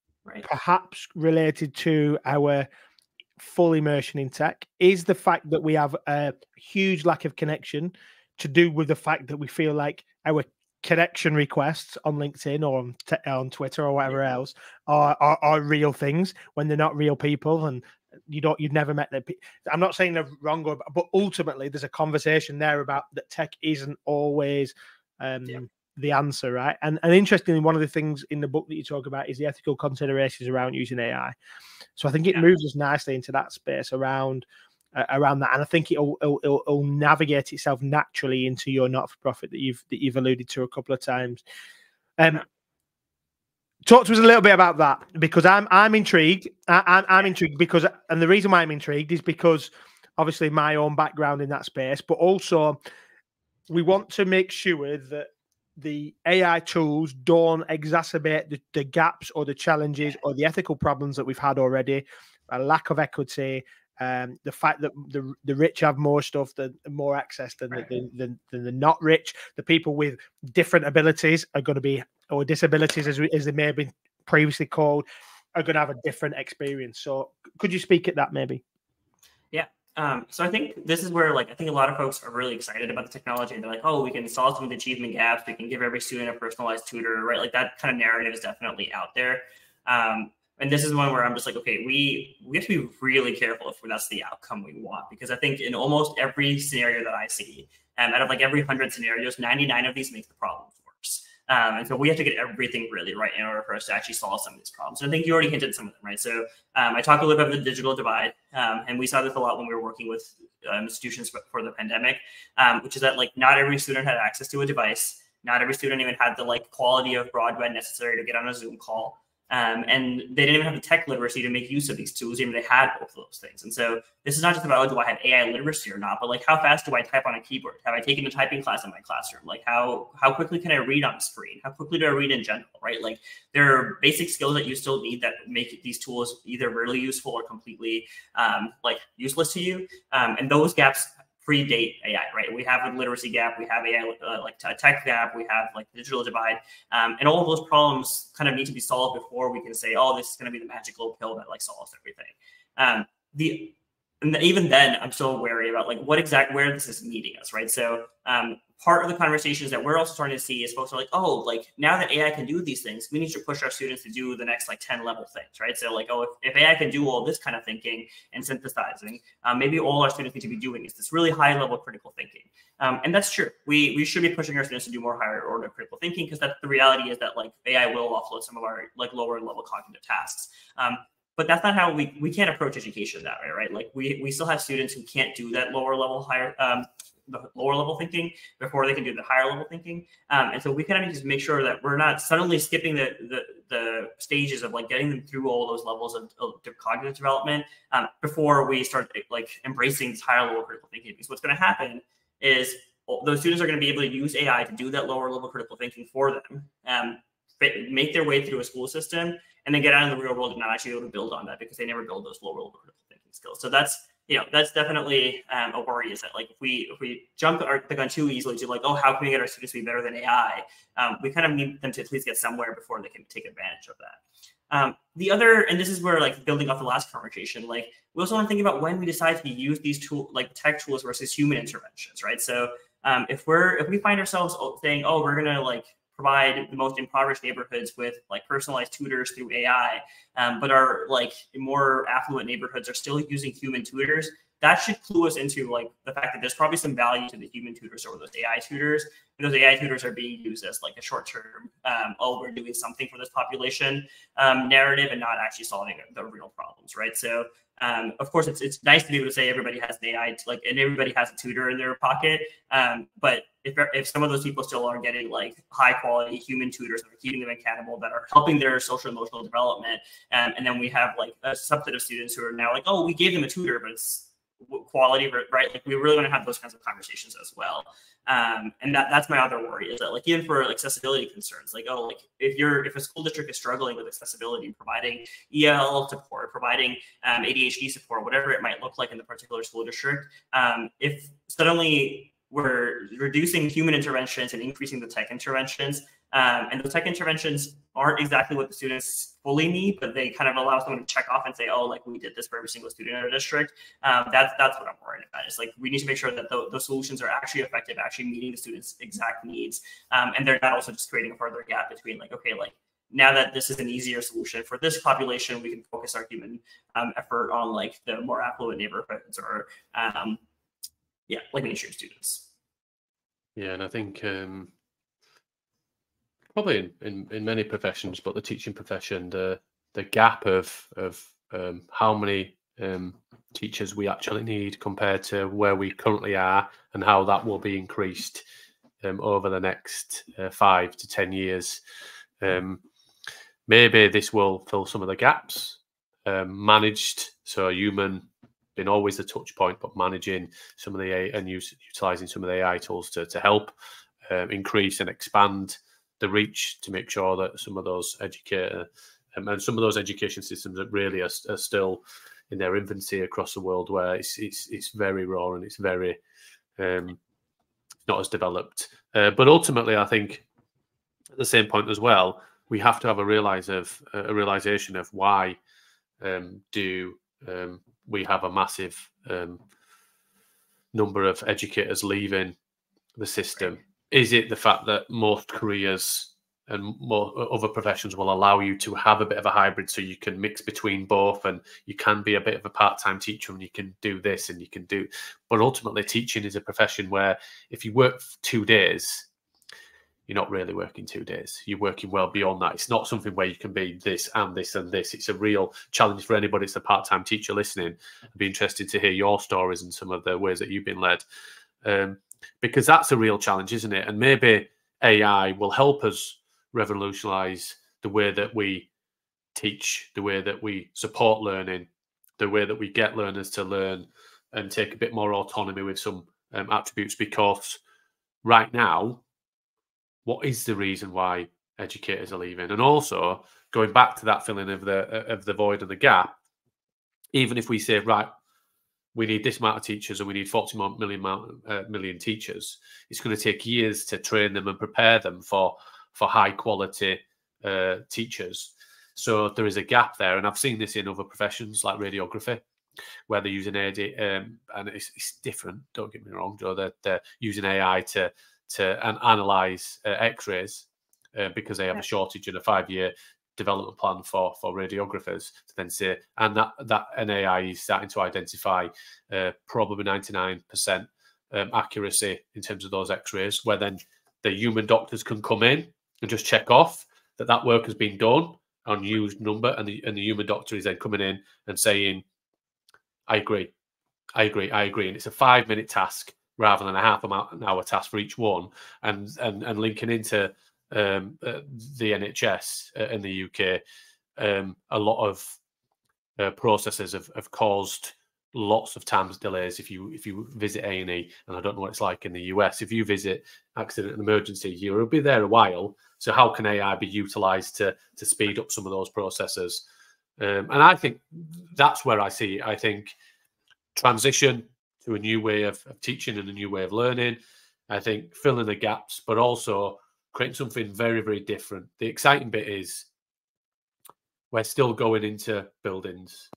perhaps related to our full immersion in tech? Is the fact that we have a huge lack of connection to do with the fact that we feel like our connection requests on LinkedIn or on Twitter or whatever else are real things when they're not real people, and you've never met them? I'm not saying they're wrong, but ultimately there's a conversation there about that tech isn't always the answer, right? And interestingly, one of the things in the book that you talk about is the ethical considerations around using AI. So I think it moves us nicely into that space around that, and I think it'll navigate itself naturally into your not-for-profit that you've alluded to a couple of times. Talk to us a little bit about that, because I'm intrigued. I'm intrigued because, and the reason why I'm intrigued is because obviously my own background in that space, but also we want to make sure that the AI tools don't exacerbate the gaps or the challenges or the ethical problems that we've had already. A lack of equity, the fact that the rich have more stuff, more access than the not rich. The people with different abilities are going to be, or disabilities as they may have been previously called, are going to have a different experience. So could you speak at that maybe? Yeah. So I think this is where, like, I think a lot of folks are really excited about the technology. They're like, oh, we can solve some of the achievement gaps. We can give every student a personalized tutor, right? Like that kind of narrative is definitely out there. And this is one where I'm just like, okay, we have to be really careful if that's the outcome we want, because I think in almost every scenario that I see, out of like every 100 scenarios, 99 of these make the problem worse. And so we have to get everything really right in order for us to actually solve some of these problems. And I think you already hinted at some of them, right? So I talked a little bit about the digital divide, and we saw this a lot when we were working with institutions for the pandemic, which is that like not every student had access to a device. Not every student even had the like quality of broadband necessary to get on a Zoom call. And they didn't even have the tech literacy to make use of these tools, even if they had both of those things. And so this is not just about, oh, do I have AI literacy or not, but like how fast do I type on a keyboard? Have I taken a typing class in my classroom? Like how quickly can I read on a screen? How quickly do I read in general, right? Like there are basic skills that you still need that make these tools either really useful or completely like useless to you. And those gaps predate AI, right? We have a literacy gap, we have AI like a tech gap, we have like digital divide, and all of those problems kind of need to be solved before we can say, oh, this is going to be the magical pill that like solves everything. And even then, I'm still wary about like where this is meeting us, right? So part of the conversations that we're also starting to see is folks are like, oh, like now that AI can do these things, we need to push our students to do the next like 10 level things, right? So like, oh, if AI can do all this kind of thinking and synthesizing, maybe all our students need to be doing is this really high level critical thinking. And that's true. We should be pushing our students to do more higher order critical thinking, because that's the reality is that like AI will offload some of our like lower level cognitive tasks. But that's not how we can't approach education that way, right? Like we still have students who can't do that lower level the lower level thinking before they can do the higher level thinking. And so we kind of need to make sure that we're not suddenly skipping the stages of like getting them through all those levels of cognitive development before we start like embracing this higher level critical thinking. Because what's going to happen is those students are going to be able to use AI to do that lower level critical thinking for them, make their way through a school system, and then get out in the real world and not actually be able to build on that because they never build those lower level critical thinking skills. So that's that's definitely a worry. Is that like if we jump the gun too easily to like, oh, how can we get our students to be better than AI? We kind of need them to at least get somewhere before they can take advantage of that. The other, and this is where like building off the last conversation, like we also want to think about when we decide to use these tools, like tech tools versus human interventions, right? So if we find ourselves saying, oh, we're gonna like provide the most impoverished neighborhoods with like personalized tutors through AI, but our like more affluent neighborhoods are still using human tutors, that should clue us into like the fact that there's probably some value to the human tutors over those AI tutors. And those AI tutors are being used as like a short-term, oh, we're doing something for this population narrative and not actually solving the real problems, right? So of course, it's nice to be able to say everybody has an AI, and everybody has a tutor in their pocket. But if some of those people still are getting like high quality human tutors that are keeping them accountable, that are helping their social emotional development, and then we have like a subset of students who are now like, oh, we gave them a tutor, but it's quality, right? Like we really want to have those kinds of conversations as well. And that's my other worry, is that like even for accessibility concerns, like, oh, like if a school district is struggling with accessibility, providing EL support, providing ADHD support, whatever it might look like in the particular school district, if suddenly we're reducing human interventions and increasing the tech interventions, and the tech interventions aren't exactly what the students fully need, but they kind of allow someone to check off and say, oh, like we did this for every single student in our district. That's what I'm worried about. It's like we need to make sure that the solutions are actually effective, actually meeting the students' exact needs. And they're not also just creating a further gap between like, okay, like now that this is an easier solution for this population, we can focus our human effort on like the more affluent neighborhoods or like mainstream students. Yeah, and I think probably in many professions, but the teaching profession, the gap of how many teachers we actually need compared to where we currently are, and how that will be increased over the next 5 to 10 years. Maybe this will fill some of the gaps, managed, so human been always the touch point, but managing some of the AI and utilizing some of the AI tools to help increase and expand the reach, to make sure that some of those educator and some of those education systems that really are still in their infancy across the world, where it's very raw and it's very not as developed. But ultimately, I think at the same point as well, we have to have a realization of why do we have a massive number of educators leaving the system. Right. Is it the fact that most careers and more other professions will allow you to have a bit of a hybrid, so you can mix between both, and you can be a bit of a part-time teacher and you can do this and you can do, but ultimately teaching is a profession where if you work 2 days, you're not really working 2 days. You're working well beyond that. It's not something where you can be this and this and this. It's a real challenge for anybody. It's a part-time teacher listening. I'd be interested to hear your stories and some of the ways that you've been led. Because that's a real challenge, isn't it? And maybe AI will help us revolutionize the way that we teach, the way that we support learning, the way that we get learners to learn and take a bit more autonomy with some attributes. Because right now, what is the reason why educators are leaving? And also going back to that filling of the void and the gap, even if we say, right, we need this amount of teachers and we need 40 million teachers, it's going to take years to train them and prepare them for high quality teachers. So there is a gap there. And I've seen this in other professions like radiography, where they're using AD, and it's different, don't get me wrong, Joe, they're using AI to analyze X-rays because they have a shortage in a 5-year development plan for radiographers, to then say, and that an AI is starting to identify probably 99% accuracy in terms of those X-rays, where then the human doctors can come in and just check off that work has been done on used number, and the human doctor is then coming in and saying, I agree, and it's a 5-minute task rather than a half an hour task for each one, and linking into the NHS in the UK, a lot of processes have caused lots of times delays. If you visit A&E, and I don't know what it's like in the US, if you visit accident and emergency, you'll be there a while. So how can AI be utilised to speed up some of those processes? And I think that's where I see it. I think transition to a new way of teaching and a new way of learning. I think filling the gaps, but also creating something very, very different. The exciting bit is we're still going into buildings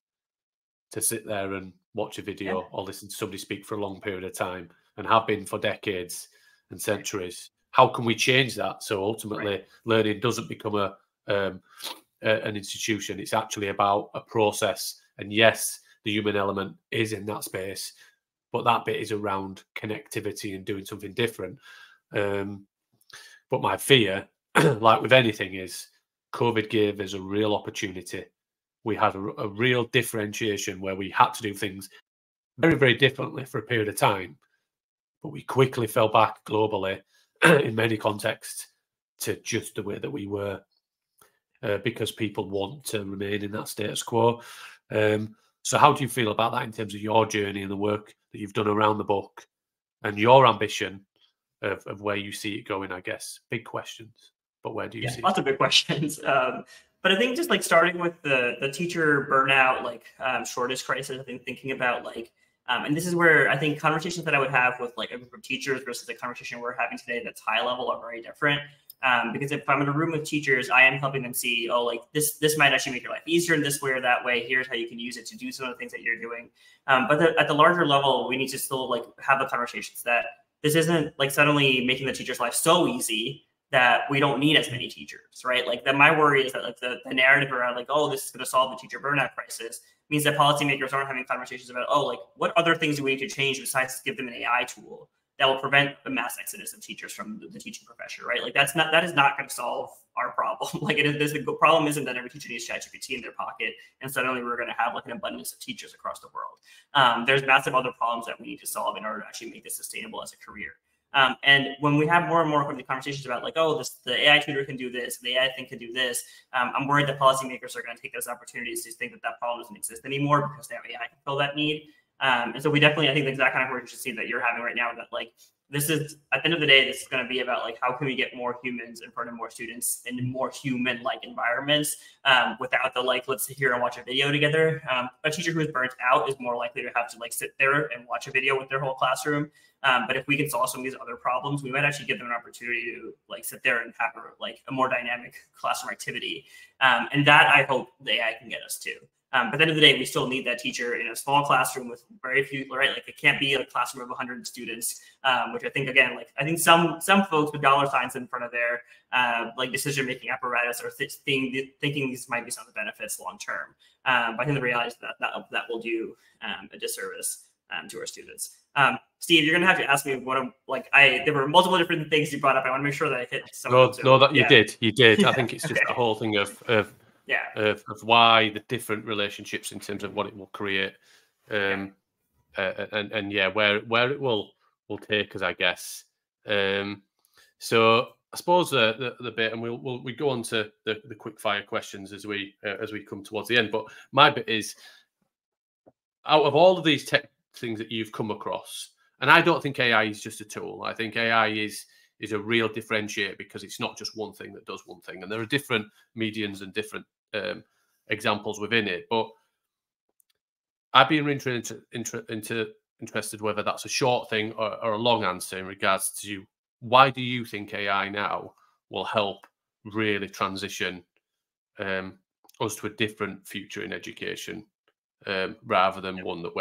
to sit there and watch a video or listen to somebody speak for a long period of time, and have been for decades and centuries. How can we change that so ultimately learning doesn't become an institution? It's actually about a process. And yes, the human element is in that space, but that bit is around connectivity and doing something different. But my fear, like with anything, is COVID gave us a real opportunity. We had a real differentiation where we had to do things very, very differently for a period of time, but we quickly fell back globally in many contexts to just the way that we were, because people want to remain in that status quo. So how do you feel about that in terms of your journey and the work that you've done around the book and your ambition of where you see it going? I guess big questions, but where do you see lots of big questions. But I think just like starting with the teacher burnout, like shortage crisis, I think thinking about like, and this is where I think conversations that I would have with like a group of teachers versus the conversation we're having today that's high level are very different. Because if I'm in a room with teachers, I am helping them see, oh, like this might actually make your life easier in this way or that way. Here's how you can use it to do some of the things that you're doing. But at the larger level, we need to still like have the conversations that this isn't like suddenly making the teacher's life so easy that we don't need as many teachers, right? Like that my worry is that like the narrative around like, oh, this is going to solve the teacher burnout crisis means that policymakers aren't having conversations about, oh, like what other things do we need to change besides give them an AI tool that will prevent the mass exodus of teachers from the teaching profession, right? Like that is not going to solve our problem. Like the problem isn't that every teacher needs ChatGPT in their pocket and suddenly we're going to have like an abundance of teachers across the world. There's massive other problems that we need to solve in order to actually make this sustainable as a career. And when we have more and more of the conversations about like, oh, the AI tutor can do this, the AI thing can do this, I'm worried that policymakers are going to take those opportunities to think that that problem doesn't exist anymore because now AI can fill that need. And so we definitely, I think the exact kind of conversation that you're having right now, that like, this is, at the end of the day, this is going to be about like, how can we get more humans in front of more students in more human-like environments without the like, let's sit here and watch a video together. A teacher who is burnt out is more likely to have to like sit there and watch a video with their whole classroom. But if we can solve some of these other problems, we might actually give them an opportunity to like sit there and have a more dynamic classroom activity. And that I hope the AI can get us to. But at the end of the day, we still need that teacher in a small classroom with very few, right? Like it can't be a classroom of 100 students, which I think, again, like I think some folks with dollar signs in front of their like decision-making apparatus are thinking these might be some of the benefits long-term. But I think the reality is that will do a disservice to our students. Steve, you're gonna have to ask me what I'm like. There were multiple different things you brought up. I want to make sure that I hit some. You did. I think it's just the whole thing of why the different relationships in terms of what it will create, and where it will take us, I guess. So I suppose the bit, and we go on to the quick fire questions as we come towards the end. But my bit is, out of all of these tech things that you've come across, and I don't think AI is just a tool. I think AI is a real differentiator because it's not just one thing that does one thing, and there are different medians and different examples within it. But I'd be interested whether that's a short thing or a long answer in regards to why do you think AI now will help really transition us to a different future in education, rather than one that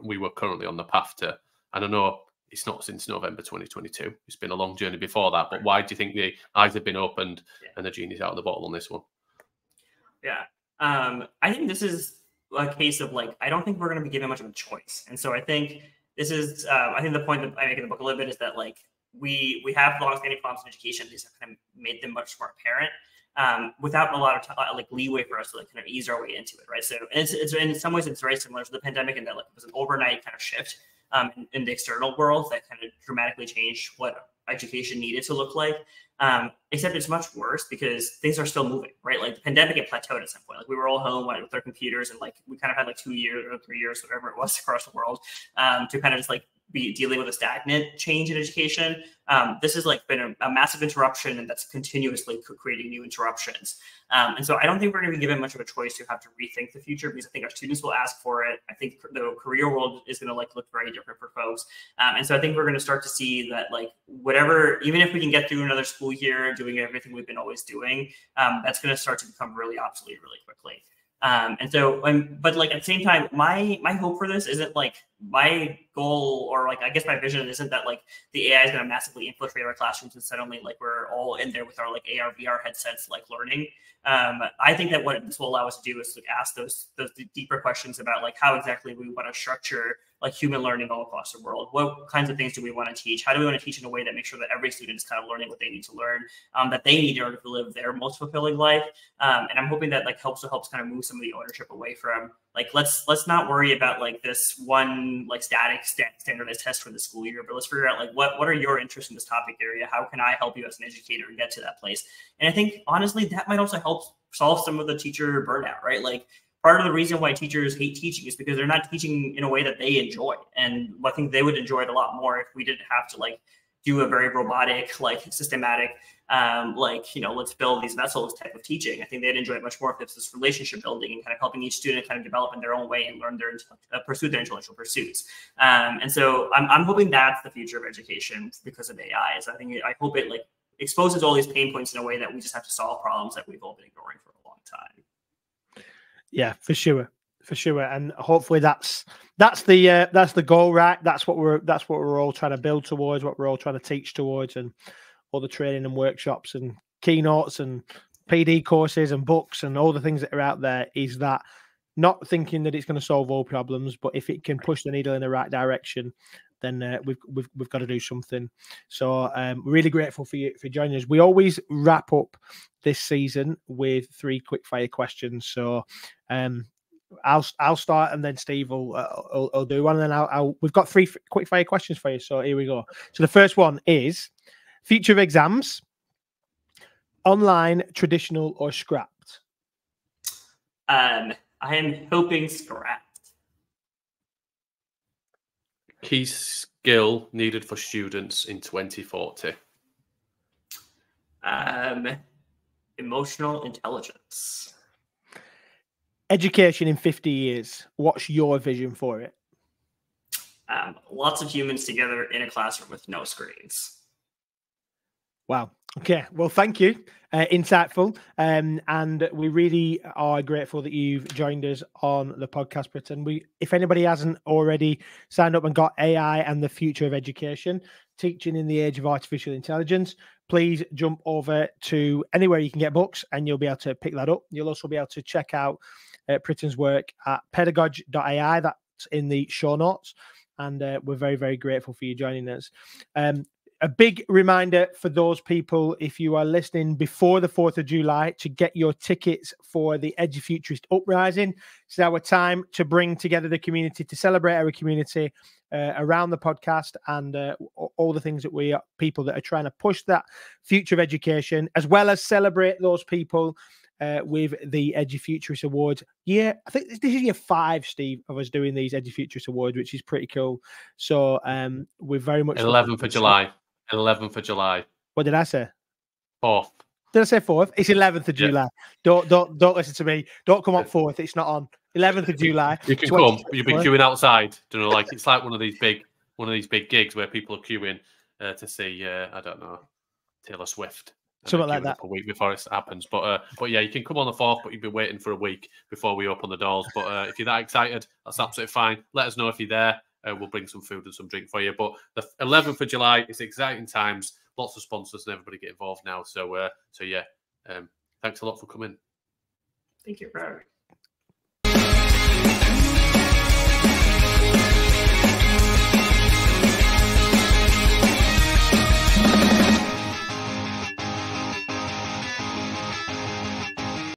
we were currently on the path to. And I know it's not since November 2022. It's been a long journey before that. But why do you think the eyes have been opened and the genie's out of the bottle on this one? Yeah, I think this is a case of like, I don't think we're going to be given much of a choice. And so I think this is, I think the point that I make in the book a little bit is that like, we have long-standing problems in education. These have kind of made them much more apparent, without a lot of like leeway for us to like kind of ease our way into it, right? So it's in some ways it's very similar to the pandemic in that like it was an overnight kind of shift in the external world that kind of dramatically changed what education needed to look like. Except it's much worse because things are still moving, right? Like the pandemic had plateaued at some point. Like we were all home with our computers, and like we kind of had like 2 years or 3 years, whatever it was, across the world, to kind of just like be dealing with a stagnant change in education. This has like been a massive interruption, and that's continuously creating new interruptions. And so I don't think we're going to be given much of a choice to have to rethink the future, because I think our students will ask for it. I think the career world is going to like look very different for folks. And so I think we're going to start to see that like whatever, even if we can get through another school year doing everything we've been always doing, that's going to start to become really obsolete really quickly. And so, but like at the same time, my hope for this isn't like my goal, or like I guess my vision isn't that like the AI is going to massively infiltrate our classrooms and suddenly like we're all in there with our like AR VR headsets like learning. I think that what this will allow us to do is to ask those deeper questions about like how exactly we want to structure like human learning all across the world. What kinds of things do we want to teach? How do we want to teach in a way that makes sure that every student is kind of learning what they need to learn, that they need in order to live their most fulfilling life? And I'm hoping that like helps kind of move some of the ownership away from like, let's not worry about like this one like static standardized test for the school year, but let's figure out like what are your interests in this topic area? How can I help you as an educator get to that place? And I think honestly, that might also help solve some of the teacher burnout, right? Like part of the reason why teachers hate teaching is because they're not teaching in a way that they enjoy. And I think they would enjoy it a lot more if we didn't have to like do a very robotic, like systematic, like, you know, let's build these vessels type of teaching. I think they'd enjoy it much more if it's this relationship building and kind of helping each student kind of develop in their own way and learn pursue their intellectual pursuits. And so I'm hoping that's the future of education because of AI. So I hope it like exposes all these pain points in a way that we just have to solve problems that we've all been ignoring for a long time. Yeah, for sure. And hopefully that's the goal, right? That's what we're all trying to build towards, what we're all trying to teach towards, and all the training and workshops and keynotes and PD courses and books and all the things that are out there, is that not thinking that it's going to solve all problems, but if it can push the needle in the right direction, then we've got to do something. So really grateful for you for joining us. We always wrap up this season with 3 quick fire questions. So I'll start, and then Steve will do one, and then we've got 3 quick fire questions for you. So here we go. So the first one is future of exams: online, traditional, or scrapped? I am hoping scrapped. Key skill needed for students in 2040. Emotional intelligence. Education in 50 years. What's your vision for it? Lots of humans together in a classroom with no screens. Wow. Okay. Well, thank you. Insightful. And we really are grateful that you've joined us on the podcast, Priten. If anybody hasn't already signed up and got AI and the future of education, teaching in the age of artificial intelligence, please jump over to anywhere you can get books, and you'll be able to pick that up. You'll also be able to check out Priten's work at Pedagogy.AI. That's in the show notes. And we're very, very grateful for you joining us. A big reminder for those people, if you are listening before the 4th of July, to get your tickets for the Edufuturist Uprising. It's our time to bring together the community, to celebrate our community around the podcast and all the things that we are, people that are trying to push that future of education, as well as celebrate those people with the Edufuturist Awards. Yeah, I think this is year 5, Steve, of us doing these Edufuturist Awards, which is pretty cool. So we're very much 11th of July. 11th of July. What did I say? 4th. Did I say 4th? It's 11th of July. Don't listen to me. Don't come on 4th. It's not on. 11th of July. You can come. You'll be queuing outside. You know, like it's like one of these big gigs where people are queuing to see I don't know, Taylor Swift. Something like that. A week before it happens, but yeah, you can come on the 4th, but you'll be waiting for a week before we open the doors. But if you're that excited, that's absolutely fine. Let us know if you're there. We'll bring some food and some drink for you. But the 11th of July is exciting times. Lots of sponsors and everybody get involved now. So yeah, thanks a lot for coming. Thank you for having me.